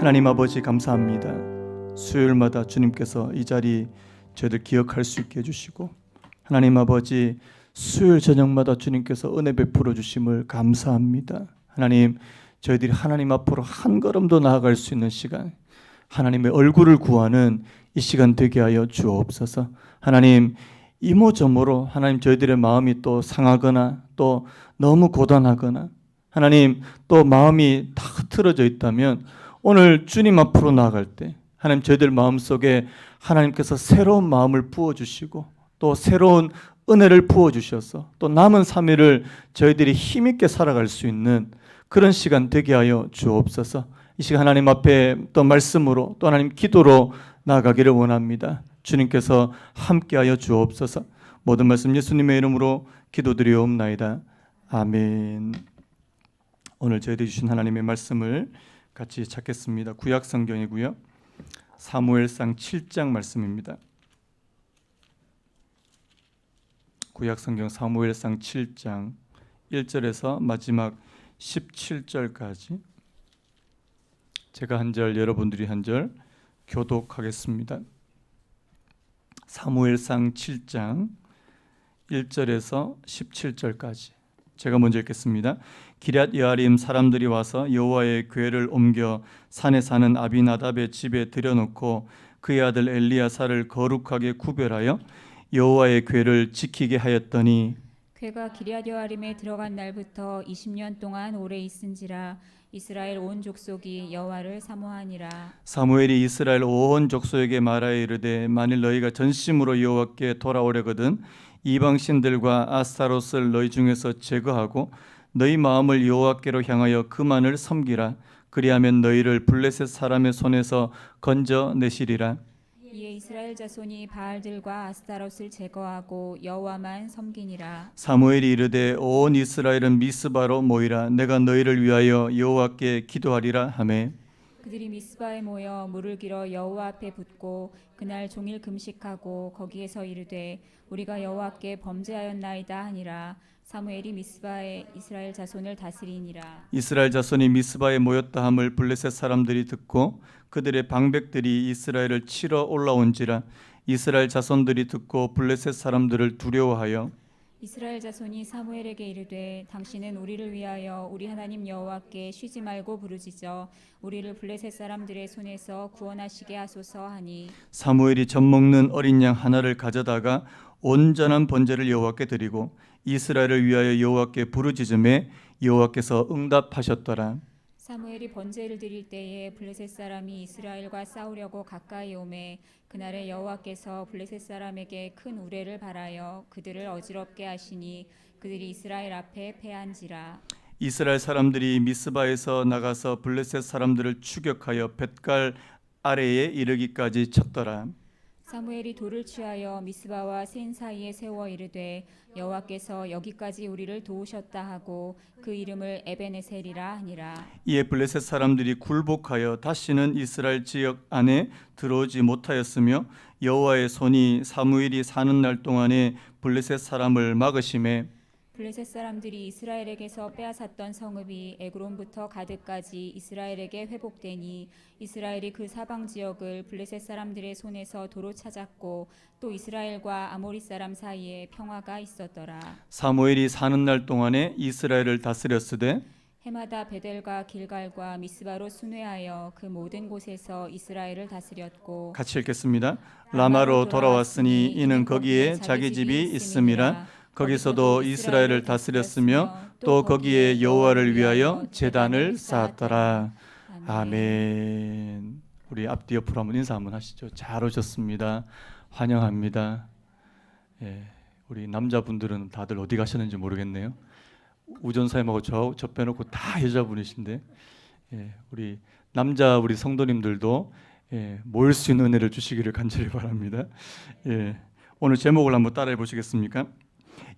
하나님 아버지 감사합니다. 수요일마다 주님께서 이 자리 저희들 기억할 수 있게 해주시고, 하나님 아버지 수요일 저녁마다 주님께서 은혜 베풀어 주심을 감사합니다. 하나님, 저희들이 하나님 앞으로 한 걸음도 나아갈 수 있는 시간, 하나님의 얼굴을 구하는 이 시간 되게 하여 주옵소서. 하나님, 이모저모로 하나님 저희들의 마음이 또 상하거나 또 너무 고단하거나 하나님 또 마음이 다 흐트러져 있다면 오늘 주님 앞으로 나아갈 때 하나님 저희들 마음속에 하나님께서 새로운 마음을 부어주시고 또 새로운 은혜를 부어주셔서 또 남은 3일을 저희들이 힘있게 살아갈 수 있는 그런 시간 되게 하여 주옵소서. 이 시간 하나님 앞에 또 말씀으로 또 하나님 기도로 나아가기를 원합니다. 주님께서 함께하여 주옵소서. 모든 말씀 예수님의 이름으로 기도드리옵나이다. 아멘. 오늘 저희들이 주신 하나님의 말씀을 같이 찾겠습니다. 구약 성경이고요. 사무엘상 7장 말씀입니다. 구약 성경 사무엘상 7장 1절에서 마지막 17절까지 제가 한 절, 여러분들이 한 절 교독하겠습니다. 사무엘상 7장 1절에서 17절까지 제가 먼저 읽겠습니다. 기럇 여아림 사람들이 와서 여호와의 궤를 옮겨 산에 사는 아비나답의 집에 들여놓고 그의 아들 엘리야사를 거룩하게 구별하여 여호와의 궤를 지키게 하였더니 궤가 기럇 여아림에 들어간 날부터 20년 동안 오래 있은지라 이스라엘 온 족속이 여호와를 사모하니라. 사무엘이 이스라엘 온 족속에게 말하여 이르되 만일 너희가 전심으로 여호와께 돌아오려거든 이방 신들과 아스타롯을 너희 중에서 제거하고 너희 마음을 여호와께로 향하여 그만을 섬기라. 그리하면 너희를 블레셋 사람의 손에서 건져내시리라. 이에 이스라엘 자손이 바알들과 아스타롯을 제거하고 여호와만 섬기니라. 사무엘이 이르되 온 이스라엘은 미스바로 모이라. 내가 너희를 위하여 여호와께 기도하리라 하매 그들이 미스바에 모여 물을 길어 여호와 앞에 붓고 그날 종일 금식하고 거기에서 이르되 우리가 여호와께 범죄하였나이다 하니라. 사무엘이 미스바에 이스라엘 자손을 다스리니라. 이스라엘 자손이 미스바에 모였다 함을 블레셋 사람들이 듣고 그들의 방백들이 이스라엘을 치러 올라온지라. 이스라엘 자손들이 듣고 블레셋 사람들을 두려워하여 이스라엘 자손이 사무엘에게 이르되 당신은 우리를 위하여 우리 하나님 여호와께 쉬지 말고 부르짖어 우리를 블레셋 사람들의 손에서 구원하시게 하소서 하니 사무엘이 젖 먹는 어린 양 하나를 가져다가 온전한 번제를 여호와께 드리고 이스라엘을 위하여 여호와께 부르짖음에 여호와께서 응답하셨더라. 사무엘이 번제를 드릴 때에 블레셋 사람이 이스라엘과 싸우려고 가까이 오매 그날에 여호와께서 블레셋 사람에게 큰 우레를 발하여 그들을 어지럽게 하시니 그들이 이스라엘 앞에 패한지라. 이스라엘 사람들이 미스바에서 나가서 블레셋 사람들을 추격하여 벳갈 아래에 이르기까지 쳤더라. 사무엘이 돌을 취하여 미스바와 센 사이에 세워 이르되 여호와께서 여기까지 우리를 도우셨다 하고 그 이름을 에베네셀이라 하니라. 이에 블레셋 사람들이 굴복하여 다시는 이스라엘 지역 안에 들어오지 못하였으며 여호와의 손이 사무엘이 사는 날 동안에 블레셋 사람을 막으심에 블레셋 사람들이 이스라엘에게서 빼앗았던 성읍이 에그론부터 가드까지 이스라엘에게 회복되니 이스라엘이 그 사방 지역을 블레셋 사람들의 손에서 도로 찾았고 또 이스라엘과 아모리 사람 사이에 평화가 있었더라. 사무엘이 사는 날 동안에 이스라엘을 다스렸으되 해마다 베델과 길갈과 미스바로 순회하여 그 모든 곳에서 이스라엘을 다스렸고 같이 읽겠습니다. 라마로 돌아왔으니 이는 거기에 자기 집이 있음이라. 거기서도 이스라엘을 다스렸으며 또 거기에 여호와를 위하여 제단을 쌓았더라. 아멘. 우리 앞뒤 옆으로 한번 인사 한번 하시죠. 잘 오셨습니다. 환영합니다. 예, 우리 남자분들은 다들 어디 가셨는지 모르겠네요. 우전사님하고 저 빼놓고 다 여자분이신데 우리 남자 우리 성도님들도 모일 수 있는 은혜를 주시기를 간절히 바랍니다. 오늘 제목을 한번 따라해 보시겠습니까?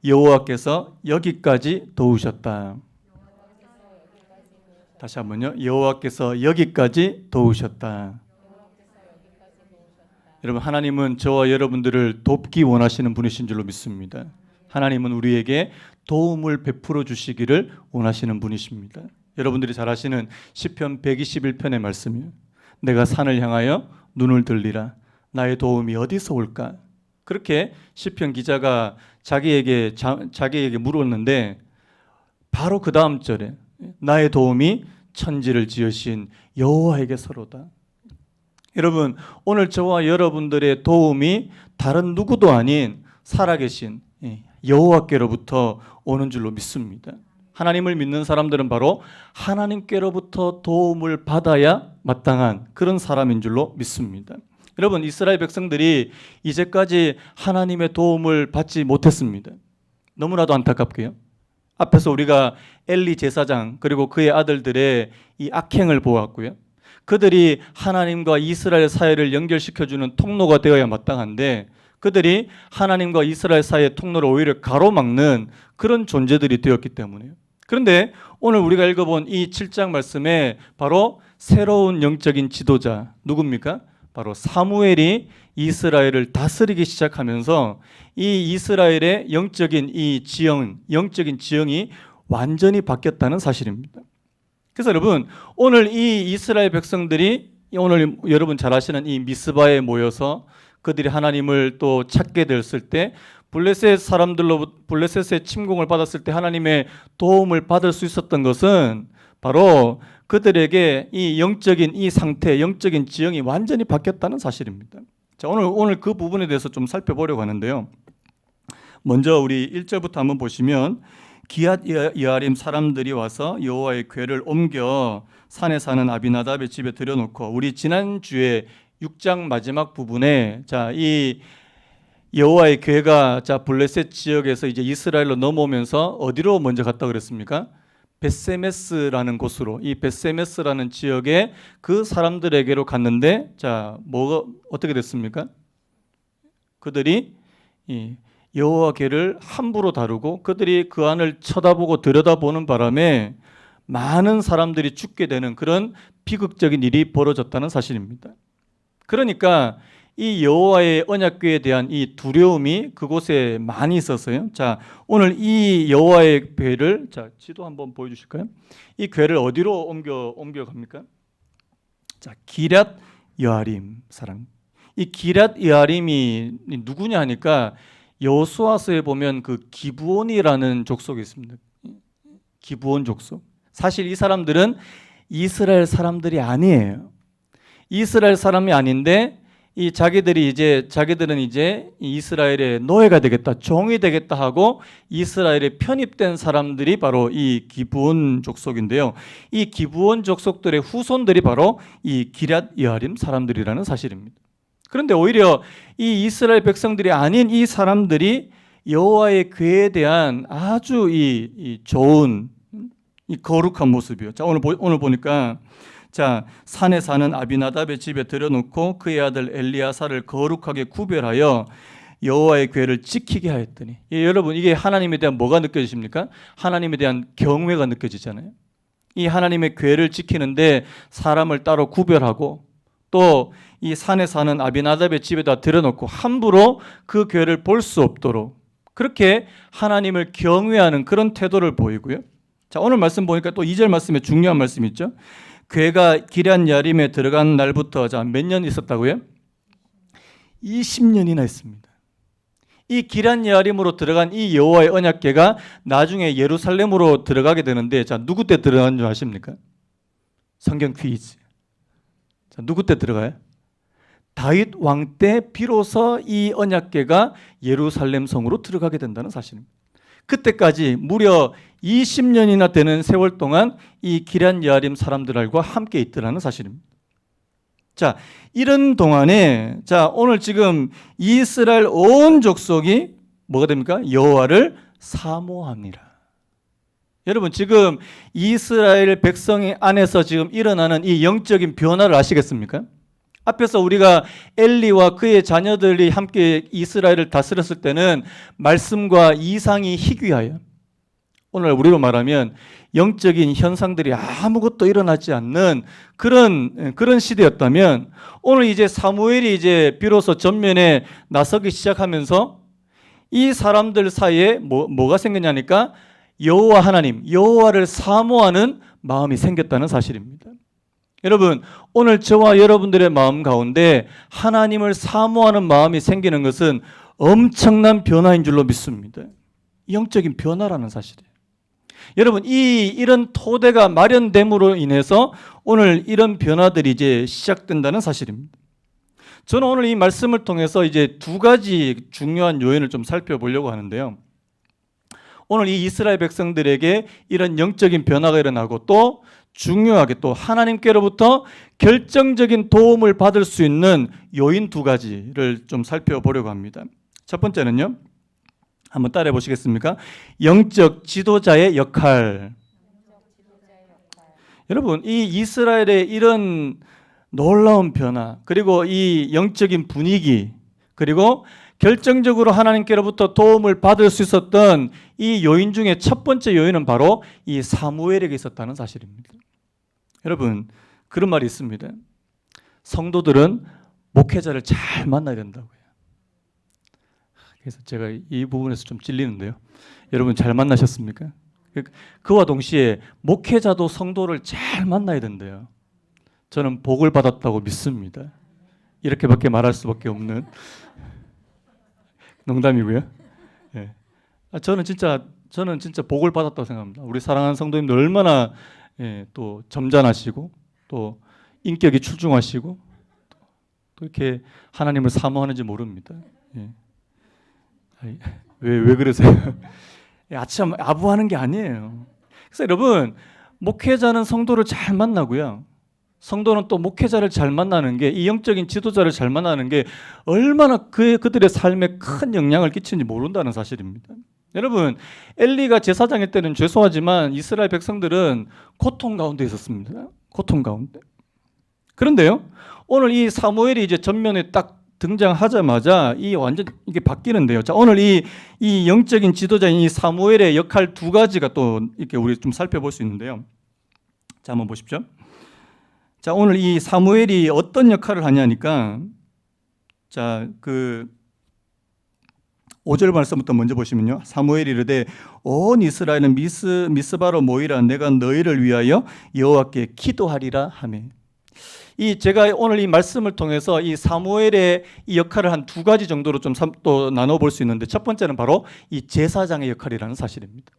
여호와께서 여기까지 도우셨다. 다시 한번요. 여호와께서 여기까지 도우셨다. 여러분, 하나님은 저와 여러분들을 돕기 원하시는 분이신 줄로 믿습니다. 하나님은 우리에게 도움을 베풀어 주시기를 원하시는 분이십니다. 여러분들이 잘 아시는 시편 121편의 말씀이에요. 내가 산을 향하여 눈을 들리라. 나의 도움이 어디서 올까? 그렇게 시편 기자가 자기에게 물었는데 바로 그 다음 절에 나의 도움이 천지를 지으신 여호와에게서로다. 여러분, 오늘 저와 여러분들의 도움이 다른 누구도 아닌 살아계신 여호와께로부터 오는 줄로 믿습니다. 하나님을 믿는 사람들은 바로 하나님께로부터 도움을 받아야 마땅한 그런 사람인 줄로 믿습니다. 여러분, 이스라엘 백성들이 이제까지 하나님의 도움을 받지 못했습니다. 너무나도 안타깝게요. 앞에서 우리가 엘리 제사장 그리고 그의 아들들의 이 악행을 보았고요. 그들이 하나님과 이스라엘 사이를 연결시켜주는 통로가 되어야 마땅한데 그들이 하나님과 이스라엘 사이의 통로를 오히려 가로막는 그런 존재들이 되었기 때문에요. 그런데 오늘 우리가 읽어본 이 7장 말씀에 바로 새로운 영적인 지도자 누굽니까? 바로 사무엘이 이스라엘을 다스리기 시작하면서 이 이스라엘의 영적인 지형이 완전히 바뀌었다는 사실입니다. 그래서 여러분, 오늘 이 이스라엘 백성들이 오늘 여러분 잘 아시는 이 미스바에 모여서 그들이 하나님을 또 찾게 됐을 때 블레셋의 침공을 받았을 때 하나님의 도움을 받을 수 있었던 것은 바로 그들에게 이 영적인 이 상태, 영적인 지형이 완전히 바뀌었다는 사실입니다. 자, 오늘 그 부분에 대해서 좀 살펴보려고 하는데요. 먼저 우리 1절부터 한번 보시면 기앗 여아림 사람들이 와서 여호와의 궤를 옮겨 산에 사는 아비나답의 집에 들여놓고 우리 지난주에 6장 마지막 부분에 이 여호와의 궤가 블레셋 지역에서 이제 이스라엘로 넘어오면서 어디로 먼저 갔다 그랬습니까? 벳세메스라는 곳으로, 이 벳세메스라는 지역에 그 사람들에게로 갔는데 뭐가 어떻게 됐습니까? 그들이 이 여호와 궤를 함부로 다루고 그들이 그 안을 쳐다보고 들여다보는 바람에 많은 사람들이 죽게 되는 그런 비극적인 일이 벌어졌다는 사실입니다. 그러니까 이 여호와의 언약궤에 대한 이 두려움이 그곳에 많이 있었어요. 자, 오늘 이 여호와의 궤를 지도 한번 보여주실까요? 이 궤를 어디로 옮겨 갑니까? 기럇 여아림 사람. 이 기럇 여아림이 누구냐 하니까 여호수아서에 보면 그 기브온이라는 족속이 있습니다. 기브온 족속. 사실 이 사람들은 이스라엘 사람들이 아니에요. 이스라엘 사람이 아닌데 자기들은 이제 이스라엘의 노예가 되겠다, 종이 되겠다 하고 이스라엘에 편입된 사람들이 바로 이 기브온 족속인데요. 이 기브온 족속들의 후손들이 바로 이 기럇 여아림 사람들이라는 사실입니다. 그런데 오히려 이 이스라엘 백성들이 아닌 이 사람들이 여호와의 궤에 대한 아주 이 좋은 이 거룩한 모습이요. 오늘 보니까 산에 사는 아비나답의 집에 들여놓고 그의 아들 엘리야사를 거룩하게 구별하여 여호와의 궤를 지키게 하였더니 여러분, 이게 하나님에 대한 뭐가 느껴지십니까? 하나님에 대한 경외가 느껴지잖아요. 이 하나님의 궤를 지키는데 사람을 따로 구별하고 또 이 산에 사는 아비나답의 집에다 들여놓고 함부로 그 궤를 볼 수 없도록 그렇게 하나님을 경외하는 그런 태도를 보이고요. 오늘 말씀 보니까 또 2절 말씀에 중요한 말씀이 있죠. 궤가 기럇 여아림에 들어간 날부터 몇 년 있었다고요? 20년이나 있습니다. 이 기럇 여아림으로 들어간 이 여호와의 언약궤가 나중에 예루살렘으로 들어가게 되는데 누구 때 들어간 줄 아십니까? 성경 퀴즈. 누구 때 들어가요? 다윗 왕 때 비로소 이 언약궤가 예루살렘 성으로 들어가게 된다는 사실입니다. 그때까지 무려 20년이나 되는 세월 동안 이 기럇 여아림 사람들과 함께 있더라는 사실입니다. 이런 동안에 오늘 지금 이스라엘 온 족속이 뭐가 됩니까? 여호와를 사모합니다. 여러분, 지금 이스라엘 백성 안에서 지금 일어나는 이 영적인 변화를 아시겠습니까? 앞에서 우리가 엘리와 그의 자녀들이 함께 이스라엘을 다스렸을 때는 말씀과 이상이 희귀하여 오늘 우리로 말하면 영적인 현상들이 아무것도 일어나지 않는 그런 시대였다면 오늘 이제 사무엘이 이제 비로소 전면에 나서기 시작하면서 이 사람들 사이에 뭐가 생겼냐니까 여호와 하나님, 여호와를 사모하는 마음이 생겼다는 사실입니다. 여러분, 오늘 저와 여러분들의 마음 가운데 하나님을 사모하는 마음이 생기는 것은 엄청난 변화인 줄로 믿습니다. 영적인 변화라는 사실이에요. 여러분, 이런 토대가 마련됨으로 인해서 오늘 이런 변화들이 이제 시작된다는 사실입니다. 저는 오늘 이 말씀을 통해서 이제 두 가지 중요한 요인을 좀 살펴보려고 하는데요. 오늘 이 이스라엘 백성들에게 이런 영적인 변화가 일어나고 또 중요하게 또 하나님께로부터 결정적인 도움을 받을 수 있는 요인 두 가지를 좀 살펴보려고 합니다. 첫 번째는요. 한번 따라해 보시겠습니까? 영적 지도자의 역할. 여러분, 이 이스라엘의 이런 놀라운 변화, 그리고 이 영적인 분위기, 그리고 결정적으로 하나님께로부터 도움을 받을 수 있었던 이 요인 중에 첫 번째 요인은 바로 이 사무엘에게 있었다는 사실입니다. 여러분, 그런 말이 있습니다. 성도들은 목회자를 잘 만나야 된다고요. 그래서 제가 이 부분에서 좀 찔리는데요. 여러분 잘 만나셨습니까? 그와 동시에 목회자도 성도를 잘 만나야 된대요. 저는 복을 받았다고 믿습니다. 이렇게밖에 말할 수밖에 없는 농담이고요. 예. 저는 진짜 복을 받았다고 생각합니다. 우리 사랑하는 성도님들 얼마나 또 점잖으시고 또 인격이 출중하시고 또 이렇게 하나님을 사모하는지 모릅니다. 예. 왜 그러세요? 아참 아부하는 게 아니에요. 그래서 여러분, 목회자는 성도를 잘 만나고요. 성도는 또 목회자를 잘 만나는 게, 이 영적인 지도자를 잘 만나는 게 얼마나 그들의 삶에 큰 영향을 끼치는지 모른다는 사실입니다. 여러분, 엘리가 제사장일 때는 죄송하지만 이스라엘 백성들은 고통 가운데 있었습니다. 고통 가운데. 그런데요, 오늘 이 사무엘이 이제 전면에 딱 등장하자마자 완전 이게 바뀌는데요. 자, 오늘 이 영적인 지도자인 이 사무엘의 역할 두 가지가 또 이렇게 우리 좀 살펴볼 수 있는데요. 자, 한번 보십시오. 자, 오늘 이 사무엘이 어떤 역할을 하냐니까, 자, 5절 말씀부터 먼저 보시면요. 사무엘이 이르되 온 이스라엘은 미스바로 모이라. 내가 너희를 위하여 여호와께 기도하리라 하며. 제가 오늘 이 말씀을 통해서 이 사무엘의 이 역할을 한 두 가지 정도로 좀 또 나눠볼 수 있는데, 첫 번째는 바로 이 제사장의 역할이라는 사실입니다.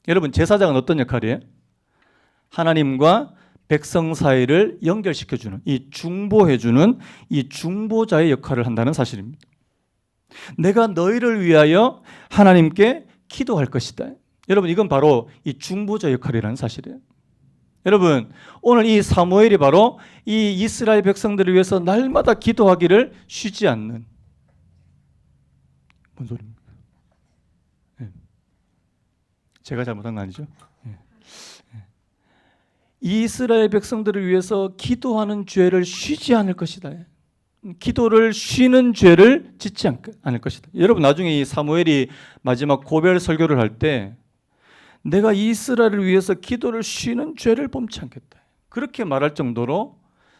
여러분, 제사장은 어떤 역할이에요? 하나님과 백성 사이를 연결시켜주는, 이 중보해주는 이 중보자의 역할을 한다는 사실입니다. 내가 너희를 위하여 하나님께 기도할 것이다. 여러분, 이건 바로 이 중보자 역할이라는 사실이에요. 여러분, 오늘 이 사무엘이 바로 이 이스라엘 백성들을 위해서 날마다 기도하기를 쉬지 않는, 뭔 소리입니까? 제가 잘못한 거 아니죠? 이스라엘 백성들을 위해서 기도하는 죄를 쉬지 않을 것이다. 기도를 쉬는 죄를 짓지 않을 것이다. 여러분, 나중에 이 사무엘이 마지막 고별 설교를 할 때 내가 이스라엘을 위해서 기도를 쉬는 죄를 범치 않겠다. 그렇게 말할 정도로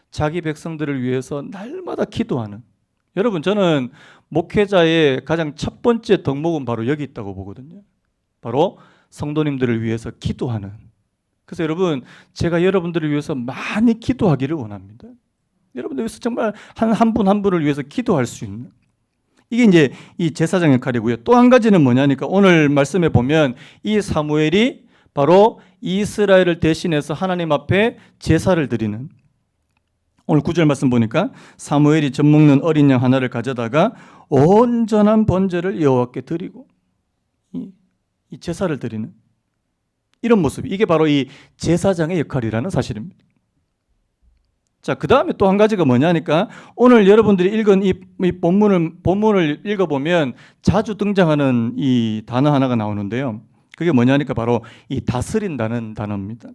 자기 백성들을 위해서 날마다 기도하는. 여러분, 저는 목회자의 가장 첫 번째 덕목은 바로 여기 있다고 보거든요. 바로 성도님들을 위해서 기도하는. 그래서 여러분, 제가 여러분들을 위해서 많이 기도하기를 원합니다. 여러분들 위해서 정말 한 분 한 분을 위해서 기도할 수 있는. 이게 이제 이 제사장 역할이고요. 또 한 가지는 뭐냐니까, 오늘 말씀에 보면 이 사무엘이 바로 이스라엘을 대신해서 하나님 앞에 제사를 드리는. 오늘 9절 말씀 보니까 사무엘이 젖 먹는 어린 양 하나를 가져다가 온전한 번제를 여호와께 드리고, 이 제사를 드리는 이런 모습, 이게 바로 이 제사장의 역할이라는 사실입니다. 자, 그 다음에 또 한 가지가 뭐냐니까, 오늘 여러분들이 읽은 이 본문을 읽어보면 자주 등장하는 이 단어 하나가 나오는데요. 그게 뭐냐니까 바로 이 다스린다는 단어입니다.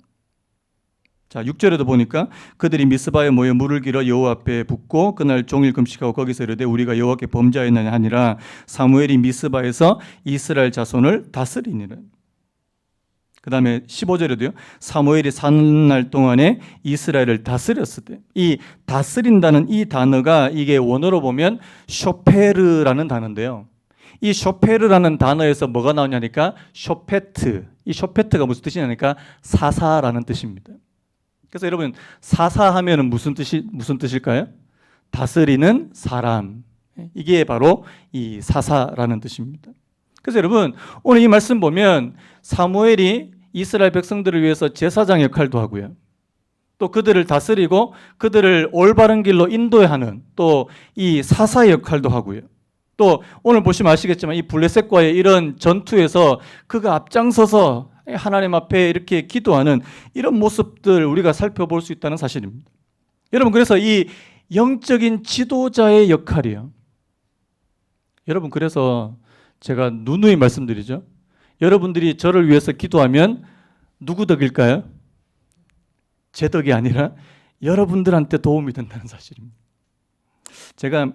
자, 6절에도 보니까 그들이 미스바에 모여 물을 길어 여호와 앞에 붓고 그날 종일 금식하고 거기서 이르되 우리가 여호와께 범죄하였느냐 하니라. 사무엘이 미스바에서 이스라엘 자손을 다스리니라. 그 다음에 15절에도요. 사무엘이 사는 날 동안에 이스라엘을 다스렸을 때, 이 다스린다는 이 단어가 이게 원어로 보면 쇼페르라는 단어인데요. 이 쇼페르라는 단어에서 뭐가 나오냐니까 쇼페트. 이 쇼페트가 무슨 뜻이냐니까 사사라는 뜻입니다. 그래서 여러분 사사하면은 무슨 뜻일까요? 다스리는 사람. 이게 바로 이 사사라는 뜻입니다. 그래서 여러분 오늘 이 말씀 보면 사무엘이 이스라엘 백성들을 위해서 제사장 역할도 하고요. 또 그들을 다스리고 그들을 올바른 길로 인도하는 또 이 사사 역할도 하고요. 또 오늘 보시면 아시겠지만 이 블레셋과의 이런 전투에서 그가 앞장서서 하나님 앞에 이렇게 기도하는 이런 모습들 우리가 살펴볼 수 있다는 사실입니다. 여러분 그래서 이 영적인 지도자의 역할이요. 여러분 그래서 제가 누누이 말씀드리죠. 여러분들이 저를 위해서 기도하면 누구 덕일까요? 제 덕이 아니라 여러분들한테 도움이 된다는 사실입니다. 제가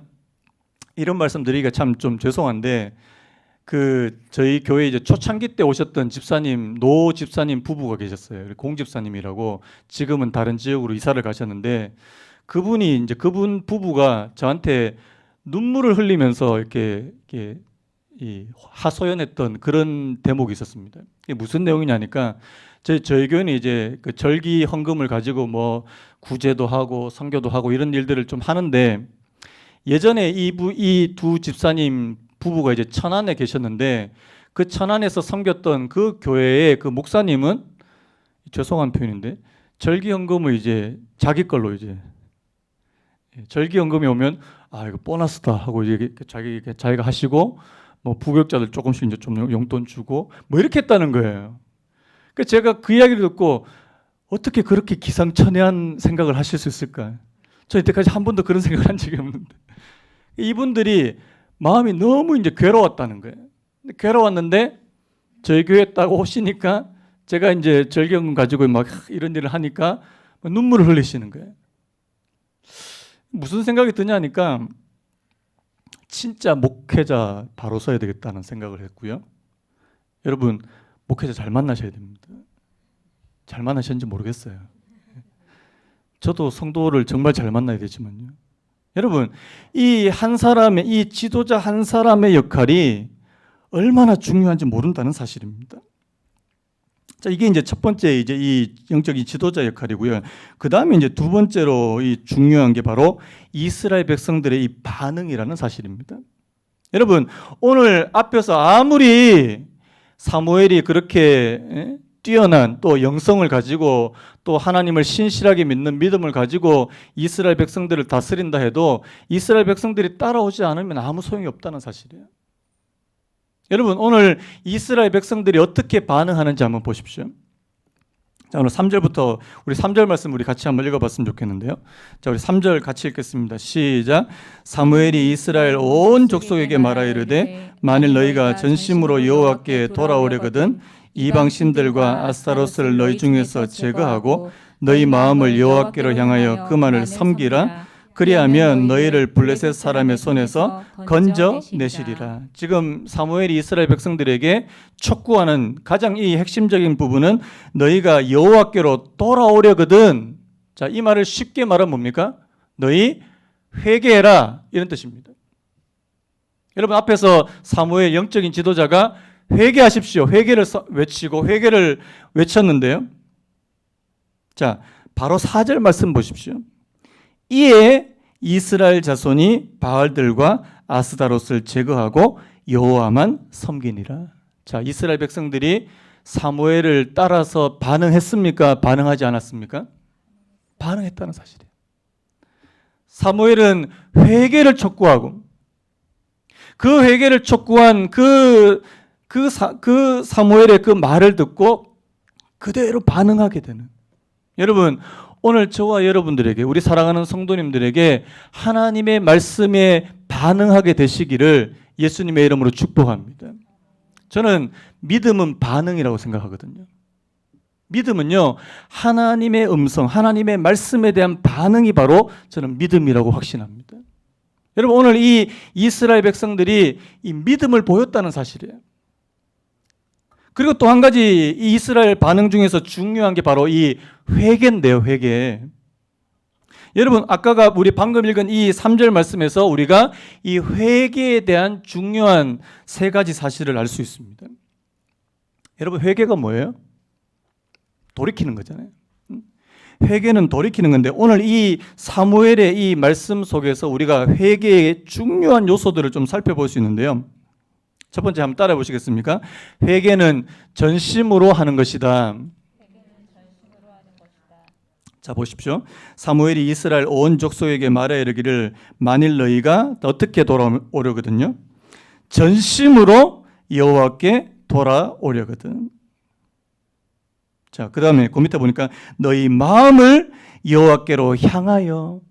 이런 말씀 드리기가 참 좀 죄송한데 저희 교회 이제 초창기 때 오셨던 집사님, 노 집사님 부부가 계셨어요. 공 집사님이라고 지금은 다른 지역으로 이사를 가셨는데 그분 부부가 저한테 눈물을 흘리면서 이렇게 하소연했던 그런 대목이 있었습니다. 이게 무슨 내용이냐니까 저희 교회는 이제 그 절기 헌금을 가지고 뭐 구제도 하고 선교도 하고 이런 일들을 좀 하는데 예전에 이 두 집사님 부부가 이제 천안에 계셨는데 그 천안에서 섬겼던 그 교회의 그 목사님은 죄송한 표현인데 절기 헌금을 이제 자기 걸로 이제 절기 헌금이 오면 이거 보너스다 하고 이제 자기가 하시고 뭐 부교육자들 조금씩 이제 좀 용돈 주고 뭐 이렇게 했다는 거예요. 그래서 제가 그 이야기를 듣고 어떻게 그렇게 기상천외한 생각을 하실 수 있을까? 저 이때까지 한 번도 그런 생각을 한 적이 없는데 이분들이 마음이 너무 이제 괴로웠다는 거예요. 괴로웠는데 저희 교회에 딱 오시니까 제가 이제 절경금 가지고 막 이런 일을 하니까 눈물을 흘리시는 거예요. 무슨 생각이 드냐니까 진짜 목회자 바로 서야 되겠다는 생각을 했고요. 여러분 목회자 잘 만나셔야 됩니다. 잘 만나셨는지 모르겠어요. 저도 성도를 정말 잘 만나야 되지만요. 여러분 이 한 사람의 이 지도자 한 사람의 역할이 얼마나 중요한지 모른다는 사실입니다. 자, 이게 이제 첫 번째 이제 이 영적인 지도자 역할이고요. 그 다음에 이제 두 번째로 이 중요한 게 바로 이스라엘 백성들의 이 반응이라는 사실입니다. 여러분 오늘 앞에서 아무리 사무엘이 그렇게 뛰어난 또 영성을 가지고 또 하나님을 신실하게 믿는 믿음을 가지고 이스라엘 백성들을 다스린다 해도 이스라엘 백성들이 따라오지 않으면 아무 소용이 없다는 사실이에요. 여러분 오늘 이스라엘 백성들이 어떻게 반응하는지 한번 보십시오. 자, 오늘 3절부터 우리 3절 말씀 우리 같이 한번 읽어봤으면 좋겠는데요. 자, 우리 3절 같이 읽겠습니다. 시작. 사무엘이 이스라엘 온 족속에게 말하 이르되 만일 너희가 전심으로 여호와께 돌아오려거든 이방 신들과 아스타로스를 너희 중에서 제거하고 너희 마음을 여호와께로 향하여 그만을 섬기라. 그리하면 너희를 블레셋 사람의 손에서 건져내시리라. 지금 사무엘이 이스라엘 백성들에게 촉구하는 가장 이 핵심적인 부분은 너희가 여호와께로 돌아오려거든. 자, 이 말을 쉽게 말하면 뭡니까? 너희 회개해라 이런 뜻입니다. 여러분 앞에서 사무엘 영적인 지도자가 회개하십시오. 회개를 외치고 회개를 외쳤는데요. 자, 바로 4절 말씀 보십시오. 이에 이스라엘 자손이 바알들과 아스다롯을 제거하고 여호와만 섬기니라. 자, 이스라엘 백성들이 사무엘을 따라서 반응했습니까? 반응하지 않았습니까? 반응했다는 사실이에요. 사무엘은 회개를 촉구하고 그 회개를 촉구한 그 사무엘의 그 말을 듣고 그대로 반응하게 되는. 여러분 오늘 저와 여러분들에게 우리 사랑하는 성도님들에게 하나님의 말씀에 반응하게 되시기를 예수님의 이름으로 축복합니다. 저는 믿음은 반응이라고 생각하거든요. 믿음은요 하나님의 음성, 하나님의 말씀에 대한 반응이 바로 저는 믿음이라고 확신합니다. 여러분 오늘 이 이스라엘 백성들이 이 믿음을 보였다는 사실이에요. 그리고 또 한 가지 이 이스라엘 반응 중에서 중요한 게 바로 이 회개인데요, 회개. 여러분 아까가 우리 방금 읽은 이 3절 말씀에서 우리가 이 회개에 대한 중요한 세 가지 사실을 알 수 있습니다. 여러분 회개가 뭐예요? 돌이키는 거잖아요. 회개는 돌이키는 건데 오늘 이 사무엘의 이 말씀 속에서 우리가 회개의 중요한 요소들을 좀 살펴볼 수 있는데요. 첫 번째 한번 따라해 보시겠습니까? 회개는 전심으로 하는 것이다. 자 보십시오. 사무엘이 이스라엘 온 족속에게 말하여 이르기를 만일 너희가 어떻게 돌아오려거든요. 전심으로 여호와께 돌아오려거든. 자, 그 다음에 그 밑에 보니까 너희 마음을 여호와께로 향하여.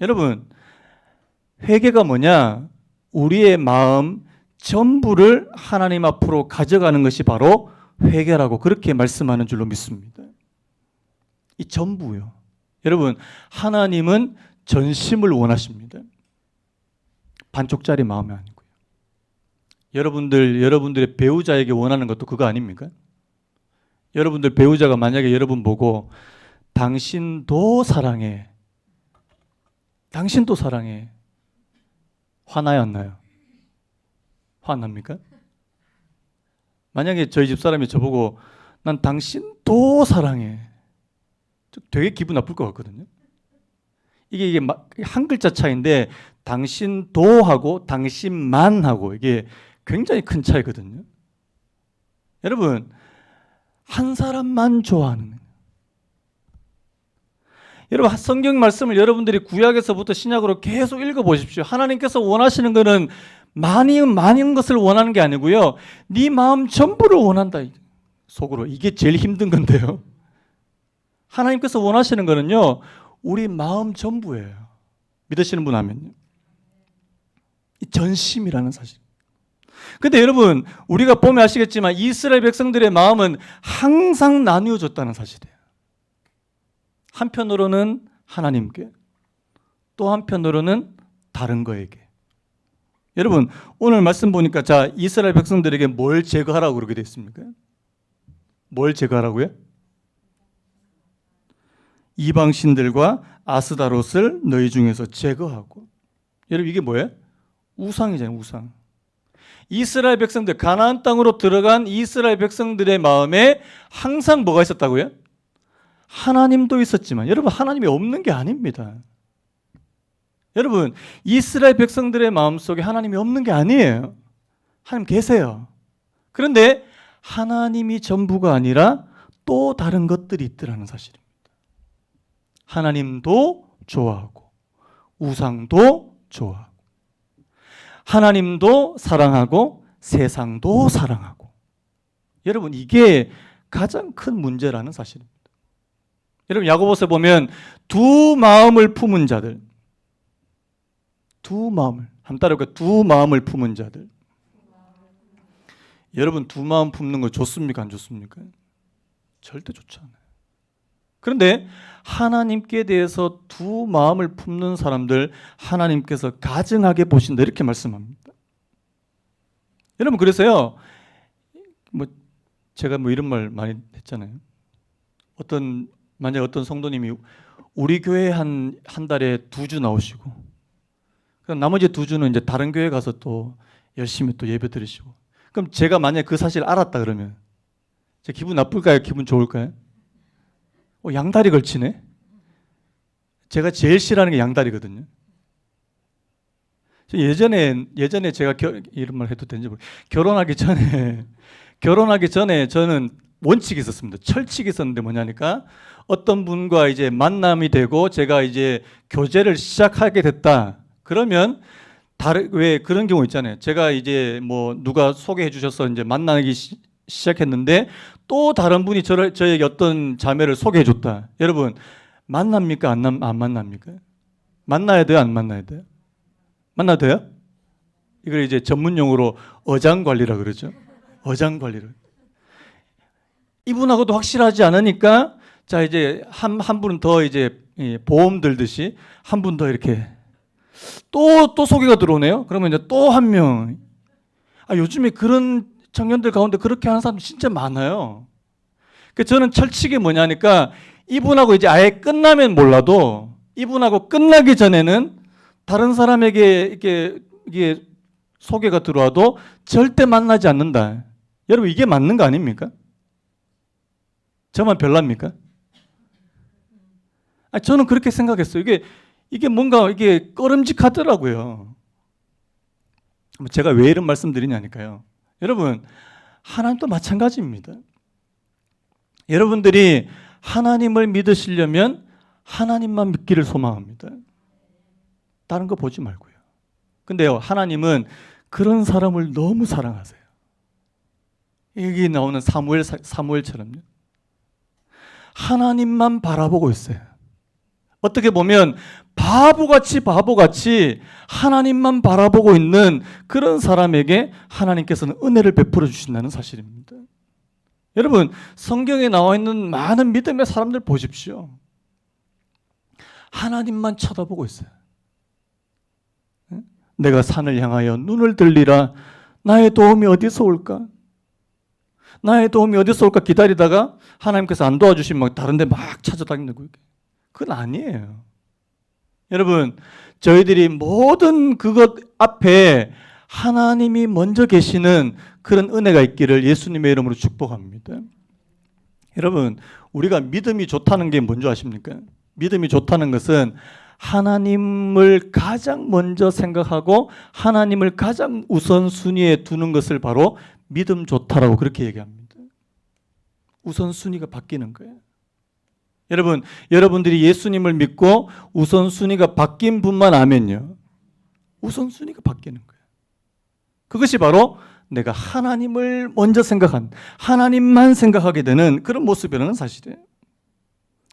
여러분, 회개가 뭐냐? 우리의 마음 전부를 하나님 앞으로 가져가는 것이 바로 회개라고 그렇게 말씀하는 줄로 믿습니다. 이 전부요. 여러분, 하나님은 전심을 원하십니다. 반쪽짜리 마음이 아니고요. 여러분들의 배우자에게 원하는 것도 그거 아닙니까? 여러분들 배우자가 만약에 여러분 보고 당신도 사랑해. 당신도 사랑해. 화나요, 안 나요? 화납니까? 만약에 저희 집 사람이 저보고 난 당신도 사랑해. 되게 기분 나쁠 것 같거든요. 이게 한 글자 차이인데 당신도 하고 당신만 하고 이게 굉장히 큰 차이거든요. 여러분, 한 사람만 좋아하는 거예요. 여러분, 성경 말씀을 여러분들이 구약에서부터 신약으로 계속 읽어보십시오. 하나님께서 원하시는 것은 많은 것을 원하는 게 아니고요. 네 마음 전부를 원한다. 속으로. 이게 제일 힘든 건데요. 하나님께서 원하시는 거는요, 우리 마음 전부예요. 믿으시는 분 하면요. 이 전심이라는 사실. 근데 여러분, 우리가 보면 아시겠지만 이스라엘 백성들의 마음은 항상 나뉘어졌다는 사실이에요. 한편으로는 하나님께, 또 한편으로는 다른 거에게. 여러분, 오늘 말씀 보니까 자, 이스라엘 백성들에게 뭘 제거하라고 그러게 되어 있습니까? 뭘 제거하라고요? 이방신들과 아스다롯을 너희 중에서 제거하고. 여러분, 이게 뭐예요? 우상이잖아요, 우상. 이스라엘 백성들, 가나안 땅으로 들어간 이스라엘 백성들의 마음에 항상 뭐가 있었다고요? 하나님도 있었지만, 여러분, 하나님이 없는 게 아닙니다. 여러분, 이스라엘 백성들의 마음속에 하나님이 없는 게 아니에요. 하나님 계세요. 그런데 하나님이 전부가 아니라 또 다른 것들이 있더라는 사실입니다. 하나님도 좋아하고 우상도 좋아하고 하나님도 사랑하고 세상도 사랑하고. 여러분, 이게 가장 큰 문제라는 사실입니다. 여러분, 야고보서 보면 두 마음을 품은 자들, 두 마음을, 한번 따라해볼까요? 두 마음을 품은 자들. 여러분, 두 마음 품는 거 좋습니까, 안 좋습니까? 절대 좋지 않아요. 그런데 하나님께 대해서 두 마음을 품는 사람들 하나님께서 가증하게 보신다, 이렇게 말씀합니다. 여러분, 그래서요, 제가 이런 말 많이 했잖아요. 만약 어떤 성도님이 우리 교회 한 달에 2주 나오시고, 그럼 나머지 2주는 이제 다른 교회 가서 또 열심히 또 예배 드리시고, 그럼 제가 만약 그 사실을 알았다 그러면 제 기분 나쁠까요? 기분 좋을까요? 양다리 걸치네? 제가 제일 싫어하는 게 양다리거든요. 예전에 제가 이런 말 해도 되는지 모르겠어요. 결혼하기 전에 저는 원칙이 있었습니다. 철칙이 있었는데 뭐냐니까, 어떤 분과 이제 만남이 되고 제가 이제 교제를 시작하게 됐다. 그러면 왜 그런 경우 있잖아요. 제가 이제 누가 소개해 주셔서 이제 만나기 시작했는데 또 다른 분이 저에게 어떤 자매를 소개해 줬다. 여러분, 만납니까? 안 만납니까? 만나야 돼요? 안 만나야 돼요? 만나도 돼요? 이걸 이제 전문용어로 어장관리라 그러죠. 어장관리를. 이분하고도 확실하지 않으니까, 자, 이제 한 분은 더 이제 보험 들듯이 한 분 더 이렇게 또 소개가 들어오네요. 그러면 이제 또 한 명. 요즘에 그런 청년들 가운데 그렇게 하는 사람 진짜 많아요. 저는 철칙이 뭐냐니까, 이분하고 이제 아예 끝나면 몰라도 이분하고 끝나기 전에는 다른 사람에게 이게 소개가 들어와도 절대 만나지 않는다. 여러분, 이게 맞는 거 아닙니까? 저만 별납니까? 저는 그렇게 생각했어요. 이게 뭔가 이게 꺼름직하더라고요. 제가 왜 이런 말씀드리냐니까요. 여러분, 하나님도 마찬가지입니다. 여러분들이 하나님을 믿으시려면 하나님만 믿기를 소망합니다. 다른 거 보지 말고요. 근데요, 하나님은 그런 사람을 너무 사랑하세요. 여기 나오는 사무엘처럼요. 하나님만 바라보고 있어요. 어떻게 보면 바보같이 하나님만 바라보고 있는 그런 사람에게 하나님께서는 은혜를 베풀어 주신다는 사실입니다. 여러분, 성경에 나와 있는 많은 믿음의 사람들 보십시오. 하나님만 쳐다보고 있어요. 내가 산을 향하여 눈을 들리라. 나의 도움이 어디서 올까? 나의 도움이 어디서 올까 기다리다가 하나님께서 안 도와주시면 막 다른 데 막 찾아다니는 거예요. 그건 아니에요. 여러분, 저희들이 모든 그것 앞에 하나님이 먼저 계시는 그런 은혜가 있기를 예수님의 이름으로 축복합니다. 여러분, 우리가 믿음이 좋다는 게 뭔지 아십니까? 믿음이 좋다는 것은 하나님을 가장 먼저 생각하고 하나님을 가장 우선순위에 두는 것을 바로 믿음 좋다라고 그렇게 얘기합니다. 우선순위가 바뀌는 거예요. 여러분, 여러분들이 예수님을 믿고 우선순위가 바뀐 분만 아면요, 우선순위가 바뀌는 거예요. 그것이 바로 내가 하나님을 먼저 생각한, 하나님만 생각하게 되는 그런 모습이라는 사실이에요.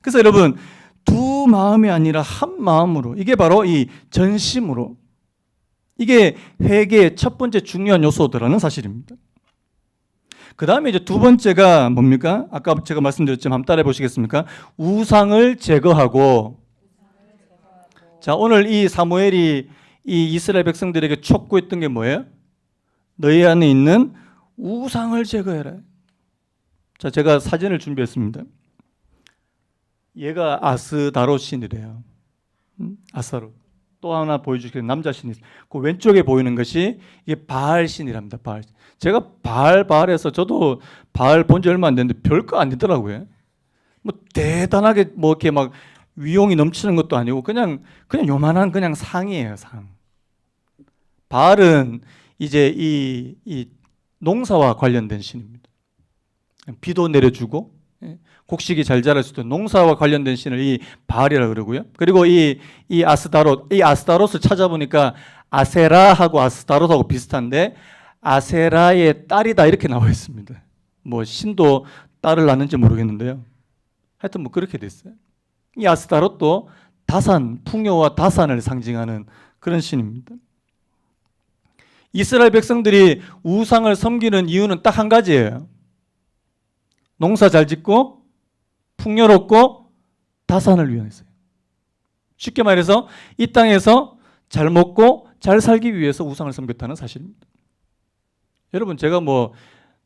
그래서 여러분, 두 마음이 아니라 한 마음으로, 이게 바로 이 전심으로, 이게 회개의 첫 번째 중요한 요소더라는 사실입니다. 그 다음에 이제 두 번째가 뭡니까? 아까 제가 말씀드렸지만 한번 따라해 보시겠습니까? 우상을 제거하고. 자, 오늘 이 사무엘이 이 이스라엘 백성들에게 촉구했던 게 뭐예요? 너희 안에 있는 우상을 제거해라. 자, 제가 사진을 준비했습니다. 얘가 아스다롯 신이래요. 아스다롯. 또 하나 보여주시겠어요? 남자 신이 있어요. 그 왼쪽에 보이는 것이 이게 바알 신이랍니다. 바알. 제가 바알에서 저도 바알 본 지 얼마 안 됐는데 별거 아니더라고요. 뭐 대단하게 뭐 이렇게 막 위용이 넘치는 것도 아니고 그냥 요만한 그냥 상이에요, 상. 바알은 이제 이 농사와 관련된 신입니다. 비도 내려주고 곡식이 잘 자랄 수 있도록 농사와 관련된 신을 이 바알이라 그러고요. 그리고 이 아스타롯을 찾아보니까 아세라하고 아스타롯하고 비슷한데 아세라의 딸이다 이렇게 나와 있습니다. 뭐 신도 딸을 낳는지 모르겠는데요. 하여튼 뭐 그렇게 됐어요. 이 아스타롯도 다산, 풍요와 다산을 상징하는 그런 신입니다. 이스라엘 백성들이 우상을 섬기는 이유는 딱 한 가지예요. 농사 잘 짓고 풍요롭고 다산을 위해서요. 쉽게 말해서 이 땅에서 잘 먹고 잘 살기 위해서 우상을 섬겼다는 사실입니다. 여러분, 제가 뭐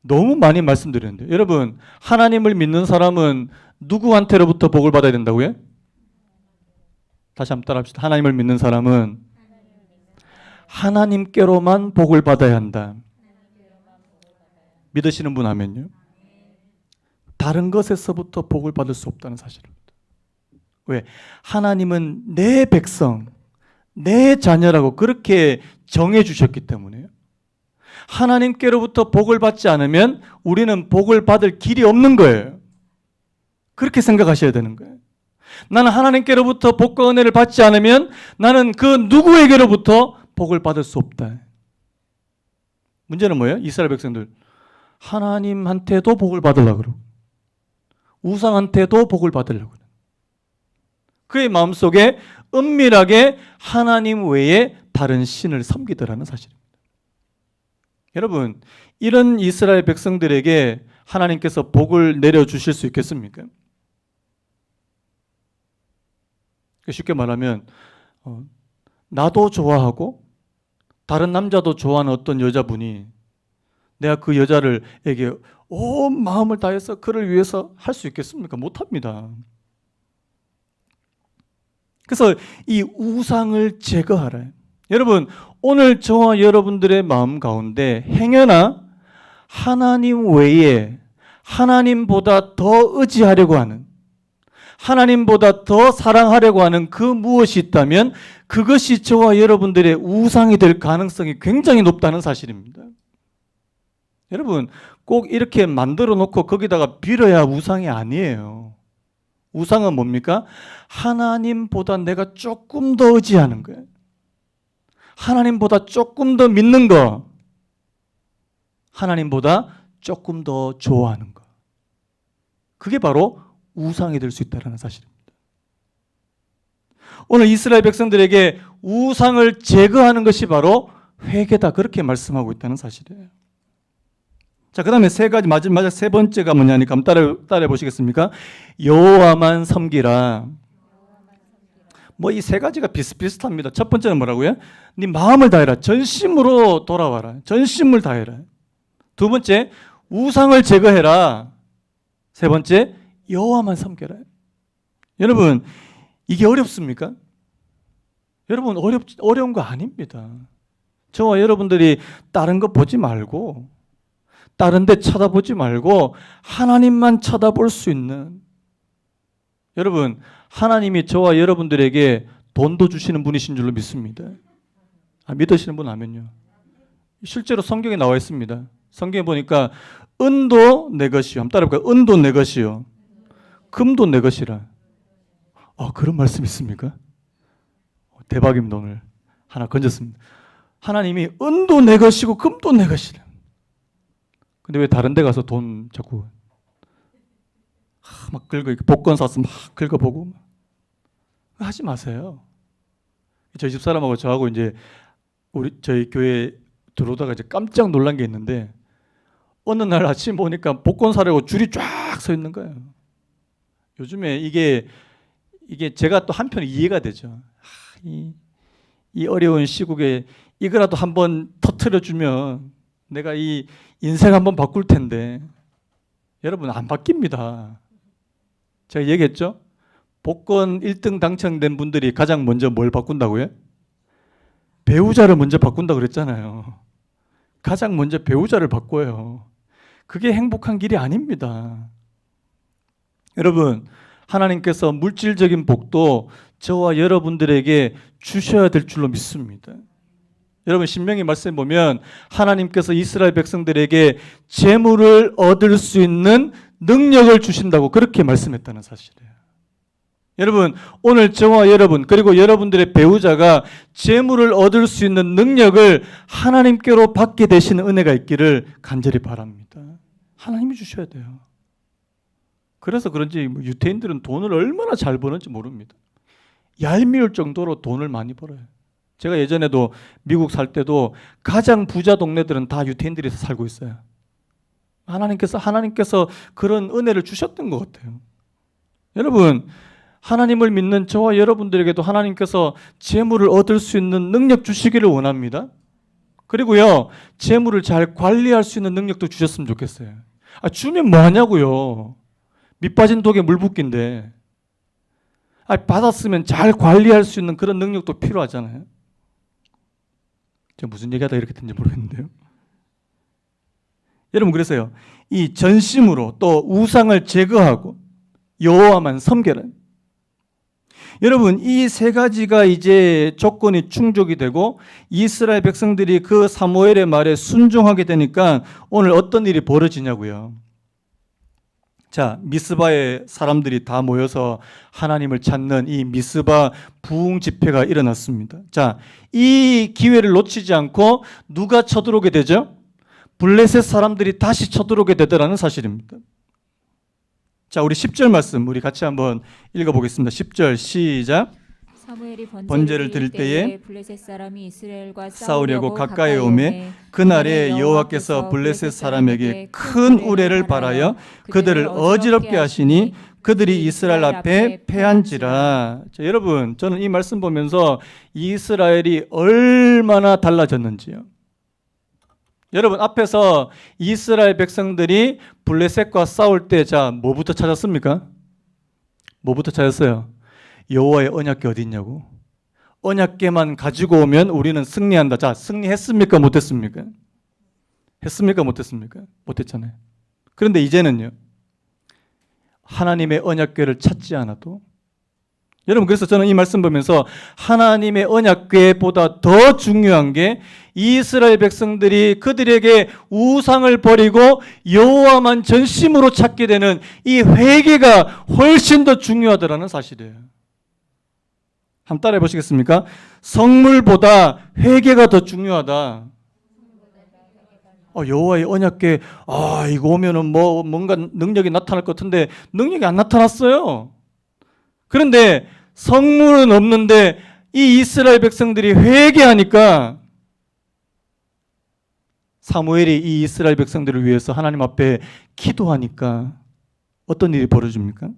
너무 많이 말씀드렸는데, 여러분, 하나님을 믿는 사람은 누구한테로부터 복을 받아야 된다고요? 다시 한번 따라합시다. 하나님을 믿는 사람은 하나님께로만 복을 받아야 한다. 믿으시는 분 하면요, 다른 것에서부터 복을 받을 수 없다는 사실입니다. 왜? 하나님은 내 백성, 내 자녀라고 그렇게 정해 주셨기 때문에요. 하나님께로부터 복을 받지 않으면 우리는 복을 받을 길이 없는 거예요. 그렇게 생각하셔야 되는 거예요. 나는 하나님께로부터 복과 은혜를 받지 않으면 나는 그 누구에게로부터 복을 받을 수 없다. 문제는 뭐예요? 이스라엘 백성들 하나님한테도 복을 받으려고 그러고 우상한테도 복을 받으려고 그래요. 그의 마음속에 은밀하게 하나님 외에 다른 신을 섬기더라는 사실입니다. 여러분, 이런 이스라엘 백성들에게 하나님께서 복을 내려주실 수 있겠습니까? 쉽게 말하면 나도 좋아하고 다른 남자도 좋아하는 어떤 여자분이 내가 그 여자를에게 온 마음을 다해서 그를 위해서 할 수 있겠습니까? 못합니다. 그래서 이 우상을 제거하라. 여러분, 오늘 저와 여러분들의 마음 가운데 행여나 하나님 외에 하나님보다 더 의지하려고 하는, 하나님보다 더 사랑하려고 하는 그 무엇이 있다면 그것이 저와 여러분들의 우상이 될 가능성이 굉장히 높다는 사실입니다. 여러분, 꼭 이렇게 만들어 놓고 거기다가 빌어야 우상이 아니에요. 우상은 뭡니까? 하나님보다 내가 조금 더 의지하는 거예요. 하나님보다 조금 더 믿는 거. 하나님보다 조금 더 좋아하는 거. 그게 바로 우상이 될 수 있다는 사실입니다. 오늘 이스라엘 백성들에게 우상을 제거하는 것이 바로 회개다. 그렇게 말씀하고 있다는 사실이에요. 자, 그 다음에 세 가지, 마지막 세 번째가 뭐냐니까 한번 따라해 보시겠습니까? 여호와만 섬기라. 뭐 이 세 가지가 비슷비슷합니다. 첫 번째는 뭐라고요? 네 마음을 다해라. 전심으로 돌아와라. 전심을 다해라. 두 번째, 우상을 제거해라. 세 번째, 여호와만 섬겨라. 여러분, 이게 어렵습니까? 여러분, 어려운 거 아닙니다. 저와 여러분들이 다른 거 보지 말고, 다른 데 쳐다보지 말고 하나님만 쳐다볼 수 있는, 여러분, 하나님이 저와 여러분들에게 돈도 주시는 분이신 줄로 믿습니다. 믿으시는 분 아면요. 실제로 성경에 나와 있습니다. 성경에 보니까 은도 내 것이요. 한번 따라해볼까요? 은도 내 것이요. 금도 내 것이라. 그런 말씀 있습니까? 대박입니다. 오늘 하나 건졌습니다. 하나님이 은도 내 것이고 금도 내 것이라. 근데 왜 다른 데 가서 돈 자꾸 막 긁어, 복권 사서 막 긁어보고 하지 마세요. 저희 집사람하고 저하고 이제 저희 교회 들어오다가 이제 깜짝 놀란 게 있는데, 어느 날 아침 보니까 복권 사려고 줄이 쫙 서 있는 거예요. 요즘에 이게 제가 또 한편 이해가 되죠. 이 어려운 시국에 이거라도 한번 터트려주면 내가 이 인생 한번 바꿀 텐데, 여러분 안 바뀝니다. 제가 얘기했죠? 복권 1등 당첨된 분들이 가장 먼저 뭘 바꾼다고요? 배우자를 먼저 바꾼다고 그랬잖아요. 가장 먼저 배우자를 바꿔요. 그게 행복한 길이 아닙니다. 여러분, 하나님께서 물질적인 복도 저와 여러분들에게 주셔야 될 줄로 믿습니다. 여러분, 신명기 말씀에 보면 하나님께서 이스라엘 백성들에게 재물을 얻을 수 있는 능력을 주신다고 그렇게 말씀했다는 사실이에요. 여러분, 오늘 저와 여러분 그리고 여러분들의 배우자가 재물을 얻을 수 있는 능력을 하나님께로 받게 되시는 은혜가 있기를 간절히 바랍니다. 하나님이 주셔야 돼요. 그래서 그런지 유태인들은 돈을 얼마나 잘 버는지 모릅니다. 얄미울 정도로 돈을 많이 벌어요. 제가 예전에도 미국 살 때도 가장 부자 동네들은 다 유태인들이 살고 있어요. 하나님께서 그런 은혜를 주셨던 것 같아요. 여러분, 하나님을 믿는 저와 여러분들에게도 하나님께서 재물을 얻을 수 있는 능력 주시기를 원합니다. 그리고요, 재물을 잘 관리할 수 있는 능력도 주셨으면 좋겠어요. 주면 뭐 하냐고요. 밑 빠진 독에 물 붓기인데. 받았으면 잘 관리할 수 있는 그런 능력도 필요하잖아요. 제가 무슨 얘기하다 이렇게 된지 모르겠는데요. 여러분, 그래서요, 이 전심으로 또 우상을 제거하고 여호와만 섬겨라. 여러분, 이 세 가지가 이제 조건이 충족이 되고 이스라엘 백성들이 그 사무엘의 말에 순종하게 되니까 오늘 어떤 일이 벌어지냐고요. 자, 미스바의 사람들이 다 모여서 하나님을 찾는 이 미스바 부흥 집회가 일어났습니다. 자, 이 기회를 놓치지 않고 누가 쳐들어오게 되죠? 블레셋 사람들이 다시 쳐들어오게 되더라는 사실입니다. 자, 우리 10절 말씀 우리 같이 한번 읽어보겠습니다. 10절 시작. 사무엘이 번제를 드릴 때에 블레셋 사람이 이스라엘과 싸우려고 가까이 오매 그날에 여호와께서 블레셋 사람에게 큰 우레를 발하여 그들을 어지럽게 하시니 그들이 이스라엘 앞에 패한지라. 자, 여러분, 저는 이 말씀 보면서 이스라엘이 얼마나 달라졌는지요. 여러분, 앞에서 이스라엘 백성들이 블레셋과 싸울 때 자, 뭐부터 찾았습니까? 뭐부터 찾았어요? 여호와의 언약궤 어디 있냐고. 언약궤만 가지고 오면 우리는 승리한다. 자, 승리했습니까? 못했습니까? 했습니까? 못했습니까? 못했잖아요. 그런데 이제는요, 하나님의 언약궤를 찾지 않아도, 여러분, 그래서 저는 이 말씀 보면서 하나님의 언약궤보다 더 중요한 게 이스라엘 백성들이 그들에게 우상을 버리고 여호와만 전심으로 찾게 되는 이 회개가 훨씬 더 중요하다는 사실이에요. 한번 따라해 보시겠습니까? 성물보다 회개가 더 중요하다. 여호와의 언약궤, 이거 오면은 뭔가 능력이 나타날 것 같은데 능력이 안 나타났어요. 그런데 성물은 없는데 이 이스라엘 백성들이 회개하니까 사무엘이 이 이스라엘 백성들을 위해서 하나님 앞에 기도하니까 어떤 일이 벌어집니까?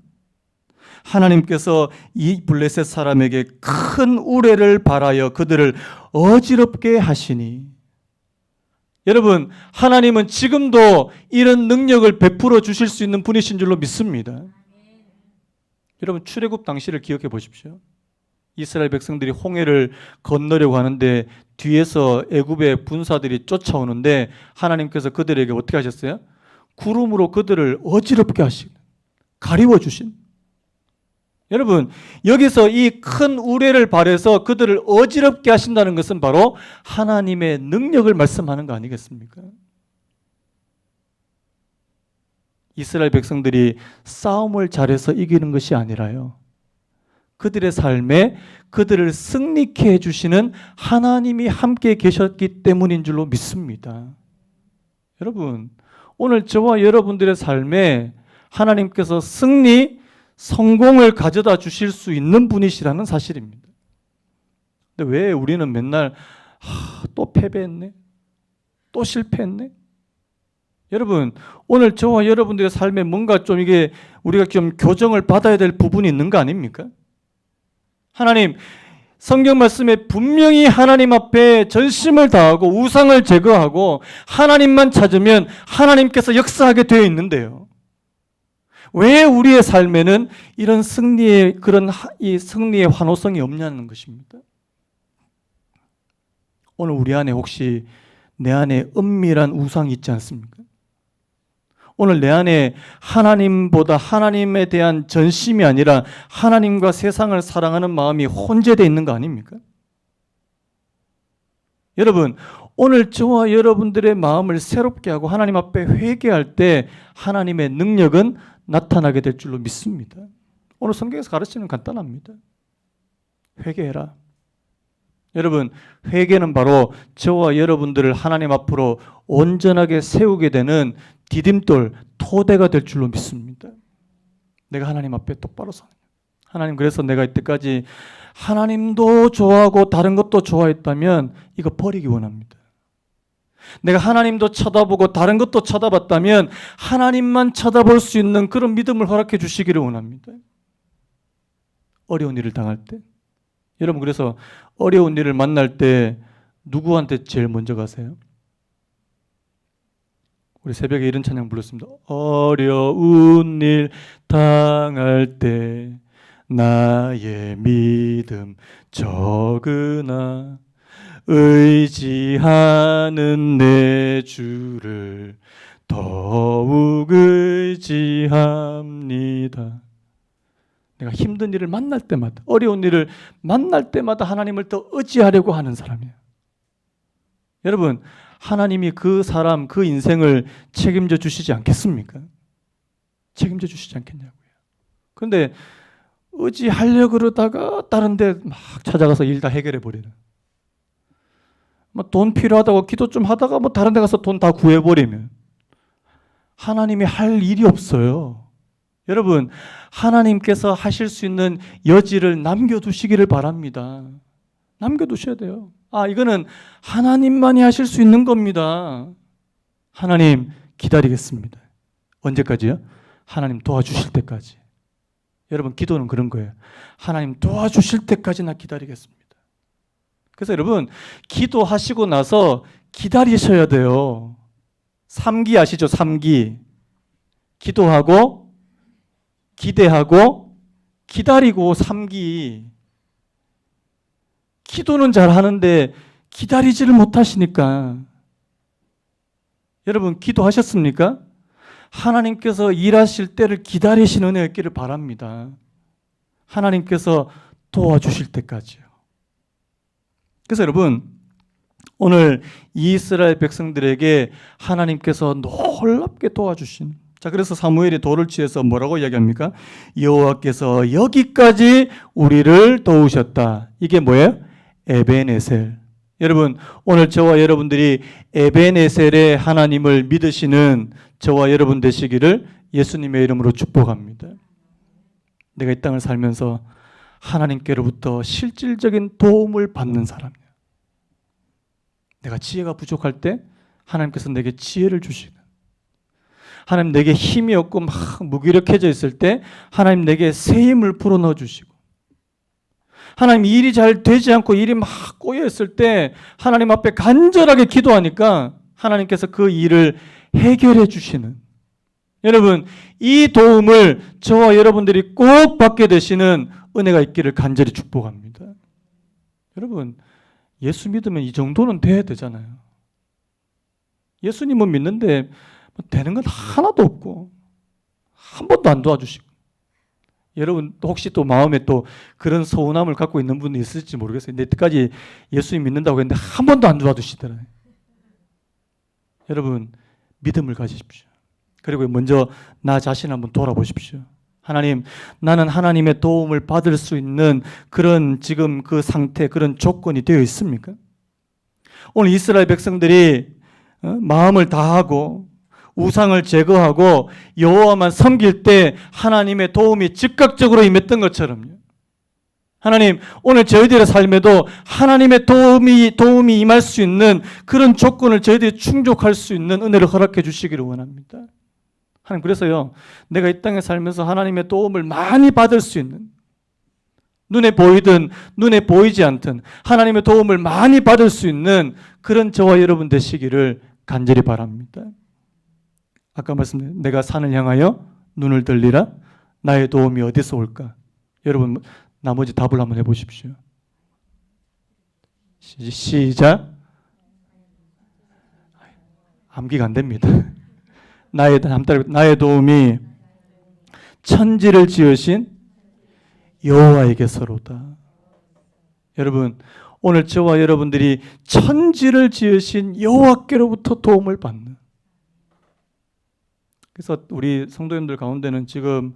하나님께서 이 블레셋 사람에게 큰 우레를 발하여 그들을 어지럽게 하시니, 여러분, 하나님은 지금도 이런 능력을 베풀어 주실 수 있는 분이신 줄로 믿습니다. 여러분, 출애굽 당시를 기억해 보십시오. 이스라엘 백성들이 홍해를 건너려고 하는데 뒤에서 애굽의 군사들이 쫓아오는데 하나님께서 그들에게 어떻게 하셨어요? 구름으로 그들을 어지럽게 하신, 가리워 주신. 여러분, 여기서 이 큰 우레를 발해서 그들을 어지럽게 하신다는 것은 바로 하나님의 능력을 말씀하는 거 아니겠습니까? 이스라엘 백성들이 싸움을 잘해서 이기는 것이 아니라요, 그들의 삶에 그들을 승리케 해주시는 하나님이 함께 계셨기 때문인 줄로 믿습니다. 여러분, 오늘 저와 여러분들의 삶에 하나님께서 승리, 성공을 가져다 주실 수 있는 분이시라는 사실입니다. 근데 왜 우리는 맨날 또 패배했네? 또 실패했네? 여러분, 오늘 저와 여러분들의 삶에 뭔가 좀 이게 우리가 좀 교정을 받아야 될 부분이 있는 거 아닙니까? 하나님, 성경 말씀에 분명히 하나님 앞에 전심을 다하고 우상을 제거하고 하나님만 찾으면 하나님께서 역사하게 되어 있는데요, 왜 우리의 삶에는 이런 승리의 이 승리의 환호성이 없냐는 것입니다. 오늘 우리 안에 혹시 내 안에 은밀한 우상이 있지 않습니까? 오늘 내 안에 하나님보다 하나님에 대한 전심이 아니라 하나님과 세상을 사랑하는 마음이 혼재되어 있는 거 아닙니까? 여러분, 오늘 저와 여러분들의 마음을 새롭게 하고 하나님 앞에 회개할 때 하나님의 능력은 나타나게 될 줄로 믿습니다. 오늘 성경에서 가르치는 간단합니다. 회개해라. 여러분, 회개는 바로 저와 여러분들을 하나님 앞으로 온전하게 세우게 되는 디딤돌, 토대가 될 줄로 믿습니다. 내가 하나님 앞에 똑바로 서는, 하나님, 그래서 내가 이때까지 하나님도 좋아하고 다른 것도 좋아했다면 이거 버리기 원합니다. 내가 하나님도 쳐다보고 다른 것도 쳐다봤다면 하나님만 쳐다볼 수 있는 그런 믿음을 허락해 주시기를 원합니다. 어려운 일을 당할 때, 여러분, 그래서 어려운 일을 만날 때 누구한테 제일 먼저 가세요? 우리 새벽에 이런 찬양 불렀습니다. 어려운 일 당할 때 나의 믿음 적으나 의지하는 내 주를 더욱 의지합니다. 내가 힘든 일을 만날 때마다, 어려운 일을 만날 때마다 하나님을 더 의지하려고 하는 사람이에요. 여러분, 하나님이 그 사람, 그 인생을 책임져 주시지 않겠습니까? 책임져 주시지 않겠냐고요. 그런데 의지하려고 그러다가 다른 데 막 찾아가서 일 다 해결해 버리는, 돈 필요하다고 기도 좀 하다가 다른 데 가서 돈 다 구해버리면 하나님이 할 일이 없어요. 여러분, 하나님께서 하실 수 있는 여지를 남겨두시기를 바랍니다. 남겨두셔야 돼요. 이거는 하나님만이 하실 수 있는 겁니다. 하나님, 기다리겠습니다. 언제까지요? 하나님 도와주실 때까지. 여러분, 기도는 그런 거예요. 하나님 도와주실 때까지 나 기다리겠습니다. 그래서 여러분, 기도하시고 나서 기다리셔야 돼요. 3기 아시죠? 3기. 기도하고, 기대하고, 기다리고. 3기. 기도는 잘 하는데 기다리지를 못하시니까. 여러분, 기도하셨습니까? 하나님께서 일하실 때를 기다리시는 은혜가 있기를 바랍니다. 하나님께서 도와주실 때까지요. 그래서 여러분, 오늘 이스라엘 백성들에게 하나님께서 놀랍게 도와주신, 자, 그래서 사무엘이 돌을 취해서 뭐라고 이야기합니까? 여호와께서 여기까지 우리를 도우셨다. 이게 뭐예요? 에베네셀. 여러분, 오늘 저와 여러분들이 에베네셀의 하나님을 믿으시는 저와 여러분 되시기를 예수님의 이름으로 축복합니다. 내가 이 땅을 살면서 하나님께로부터 실질적인 도움을 받는 사람이에요. 내가 지혜가 부족할 때 하나님께서 내게 지혜를 주시는, 하나님 내게 힘이 없고 막 무기력해져 있을 때 하나님 내게 새 힘을 불어넣어 주시고, 하나님 일이 잘 되지 않고 일이 막 꼬여 있을 때 하나님 앞에 간절하게 기도하니까 하나님께서 그 일을 해결해 주시는, 여러분, 이 도움을 저와 여러분들이 꼭 받게 되시는 은혜가 있기를 간절히 축복합니다. 여러분, 예수 믿으면 이 정도는 돼야 되잖아요. 예수님은 믿는데 되는 건 하나도 없고 한 번도 안 도와주시고, 여러분 혹시 또 마음에 또 그런 서운함을 갖고 있는 분이 있을지 모르겠어요. 내때까지 예수님 믿는다고 했는데 한 번도 안 도와주시더라고요. 여러분, 믿음을 가지십시오. 그리고 먼저 나 자신 한번 돌아보십시오. 하나님, 나는 하나님의 도움을 받을 수 있는 그런 지금 그 상태, 그런 조건이 되어 있습니까? 오늘 이스라엘 백성들이 마음을 다하고 우상을 제거하고 여호와만 섬길 때 하나님의 도움이 즉각적으로 임했던 것처럼요. 하나님, 오늘 저희들의 삶에도 하나님의 도움이 임할 수 있는 그런 조건을 저희들이 충족할 수 있는 은혜를 허락해 주시기를 원합니다. 하나님, 그래서요, 내가 이 땅에 살면서 하나님의 도움을 많이 받을 수 있는, 눈에 보이든 눈에 보이지 않든 하나님의 도움을 많이 받을 수 있는 그런 저와 여러분 되시기를 간절히 바랍니다. 아까 말씀드린 내가 산을 향하여 눈을 들리라, 나의 도움이 어디서 올까? 여러분, 나머지 답을 한번 해보십시오. 시작. 암기가 안 됩니다. 나의 도움이 천지를 지으신 여호와에게서로다. 여러분, 오늘 저와 여러분들이 천지를 지으신 여호와께로부터 도움을 받는, 그래서 우리 성도님들 가운데는 지금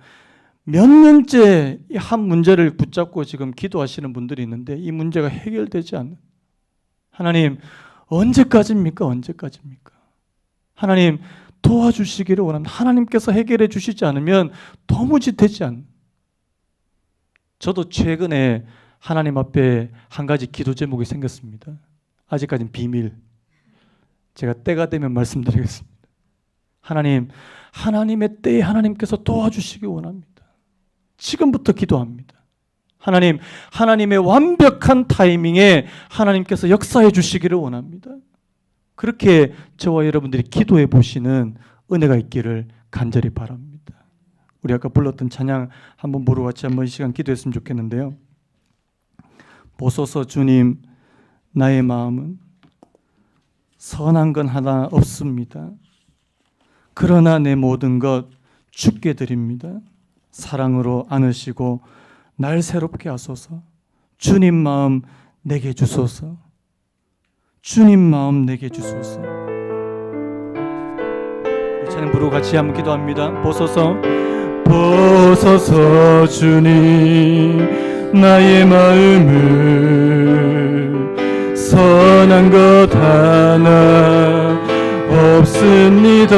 몇 년째 한 문제를 붙잡고 지금 기도하시는 분들이 있는데 이 문제가 해결되지 않는, 하나님 언제까지입니까? 언제까지입니까? 하나님 도와주시기를 원합니다. 하나님께서 해결해 주시지 않으면 도무지 되지 않는, 저도 최근에 하나님 앞에 한 가지 기도 제목이 생겼습니다. 아직까지는 비밀, 제가 때가 되면 말씀드리겠습니다. 하나님, 하나님의 때에 하나님께서 도와주시기 원합니다. 지금부터 기도합니다. 하나님, 하나님의 완벽한 타이밍에 하나님께서 역사해 주시기를 원합니다. 그렇게 저와 여러분들이 기도해 보시는 은혜가 있기를 간절히 바랍니다. 우리 아까 불렀던 찬양 한번 부르고 같이 한번 이 시간 기도했으면 좋겠는데요. 보소서 주님, 나의 마음은 선한 건 하나 없습니다. 그러나 내 모든 것 주께 드립니다. 사랑으로 안으시고 날 새롭게 하소서. 주님 마음 내게 주소서. 주님 마음 내게 주소서. 우리 찬양 부르고 같이 한번 기도합니다. 보소서, 보소서 주님, 나의 마음을 선한 것 하나 없습니다.